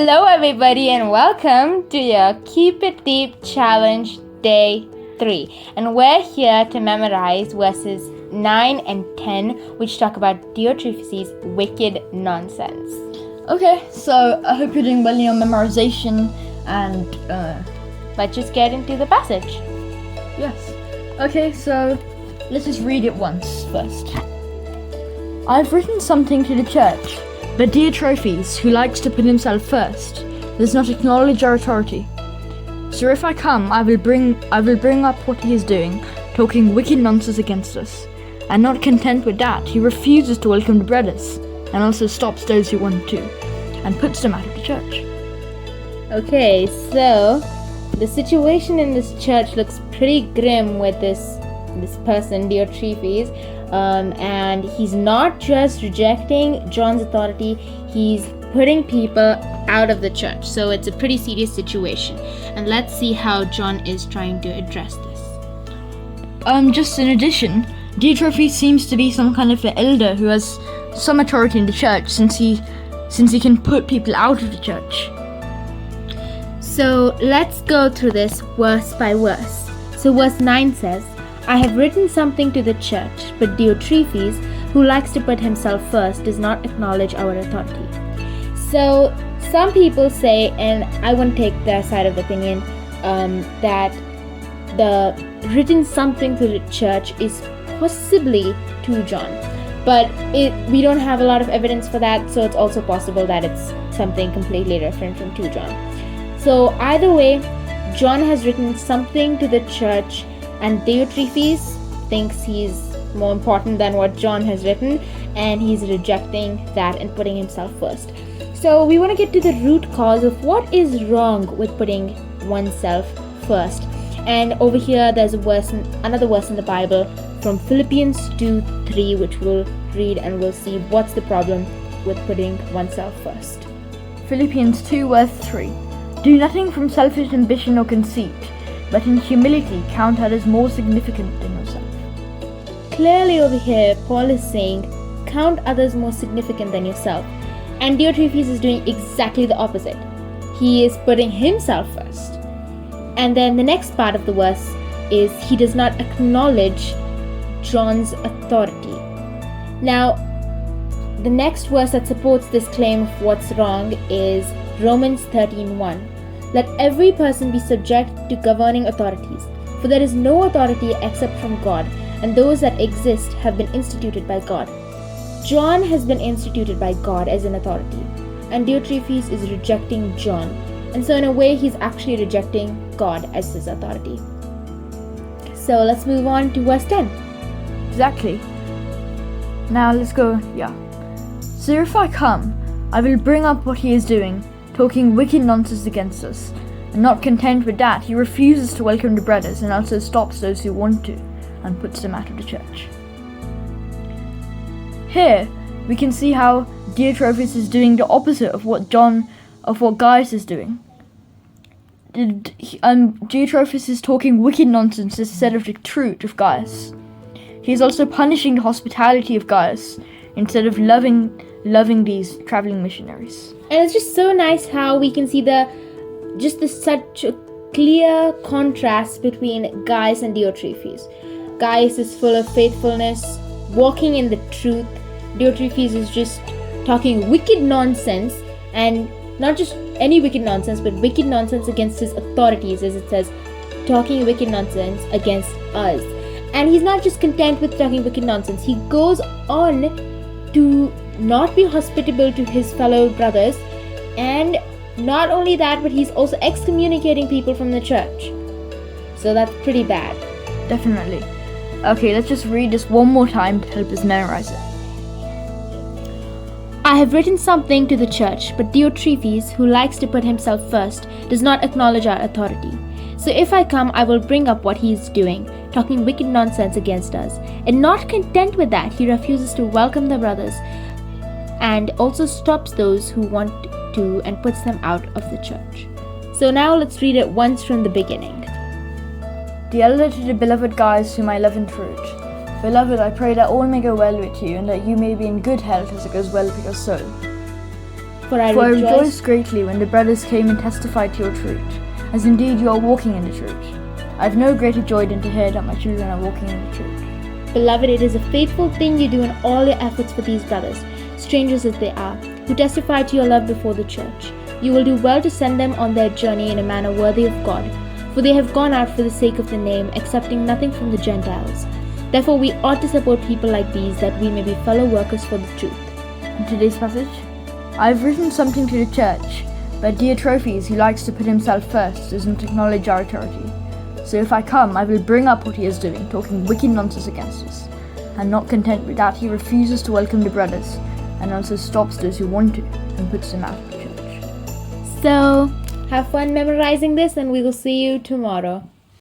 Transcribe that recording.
Hello everybody and welcome to your Keep It Deep Challenge Day 3. And we're here to memorize verses 9 and 10 which talk about Diotrephes' wicked nonsense. Okay, so I hope you're doing well in your memorization and Let's just get into the passage. yes. Okay, so let's just read it once first. I've written something to the church, but Diotrephes, who likes to put himself first, does not acknowledge our authority. So if I come, I will bring up what he is doing, talking wicked nonsense against us. And not content with that, he refuses to welcome the brothers, and also stops those who want to, and puts them out of the church. Okay, so the situation in this church looks pretty grim with this person, Diotrephes. And he's not just rejecting John's authority, he's putting people out of the church. So it's a pretty serious situation. And let's see how John is trying to address this. Just in addition, Diotrephes seems to be some kind of an elder who has some authority in the church since he can put people out of the church. So let's go through this verse by verse. So verse 9 says, I have written something to the church, but Diotrephes, who likes to put himself first, does not acknowledge our authority. So some people say, and I won't take their side of the opinion, that the written something to the church is possibly to John. But we don't have a lot of evidence for that, so it's also possible that it's something completely different from to John. So either way, John has written something to the church, and Diotrephes thinks he's more important than what John has written, and he's rejecting that and putting himself first. So we want to get to the root cause of what is wrong with putting oneself first. And over here there's another verse in the Bible from Philippians 2:3, which we'll read and we'll see what's the problem with putting oneself first. Philippians 2 verse 3. Do nothing from selfish ambition or conceit, but in humility count others more significant than yourself. Clearly over here, Paul is saying, count others more significant than yourself. And Diotrephes is doing exactly the opposite. He is putting himself first. And then the next part of the verse is, he does not acknowledge John's authority. Now, the next verse that supports this claim of what's wrong is Romans 13:1. Let every person be subject to governing authorities, for there is no authority except from God, and those that exist have been instituted by God. John has been instituted by God as an authority, and Diotrephes is rejecting John, and so in a way he's actually rejecting God as his authority. So let's move on to verse 10. Exactly. Now let's go, So if I come, I will bring up what he is doing, talking wicked nonsense against us. And not content with that, he refuses to welcome the brothers and also stops those who want to and puts them out of the church. Here, we can see how Diotrephes is doing the opposite of what Gaius is doing. Diotrephes is talking wicked nonsense instead of the truth of Gaius. He is also punishing the hospitality of Gaius instead of loving these traveling missionaries. And it's just so nice how we can see such a clear contrast between Gaius and Diotrephes. Gaius is full of faithfulness, walking in the truth. Diotrephes is just talking wicked nonsense, and not just any wicked nonsense, but wicked nonsense against his authorities, as it says, talking wicked nonsense against us. And he's not just content with talking wicked nonsense, he goes on to not be hospitable to his fellow brothers, and not only that, but he's also excommunicating people from the church. So that's pretty bad. Definitely. Okay, let's just read this one more time to help us memorize it. I have written something to the church, but Diotrephes, who likes to put himself first, does not acknowledge our authority. So if I come, I will bring up what he is doing, talking wicked nonsense against us. And not content with that, he refuses to welcome the brothers and also stops those who want to and puts them out of the church. So now let's read it once from the beginning. The elder to the beloved Gaius, whom I love in truth. Beloved, I pray that all may go well with you, and that you may be in good health as it goes well with your soul. For I For I rejoice. rejoiced greatly when the brothers came and testified to your truth, as indeed you are walking in the truth. I have no greater joy than to hear that my children are walking in the truth. Beloved, it is a faithful thing you do in all your efforts for these brothers, strangers as they are, who testify to your love before the church. You will do well to send them on their journey in a manner worthy of God, for they have gone out for the sake of the name, accepting nothing from the Gentiles. Therefore we ought to support people like these, that we may be fellow workers for the truth. In today's passage, I have written something to the church, but Diotrephes, who likes to put himself first, doesn't acknowledge our authority. So if I come, I will bring up what he is doing, talking wicked nonsense against us. And not content with that, he refuses to welcome the brothers, and also stops those who want to, and puts them out of the church. So, have fun memorizing this, and we will see you tomorrow.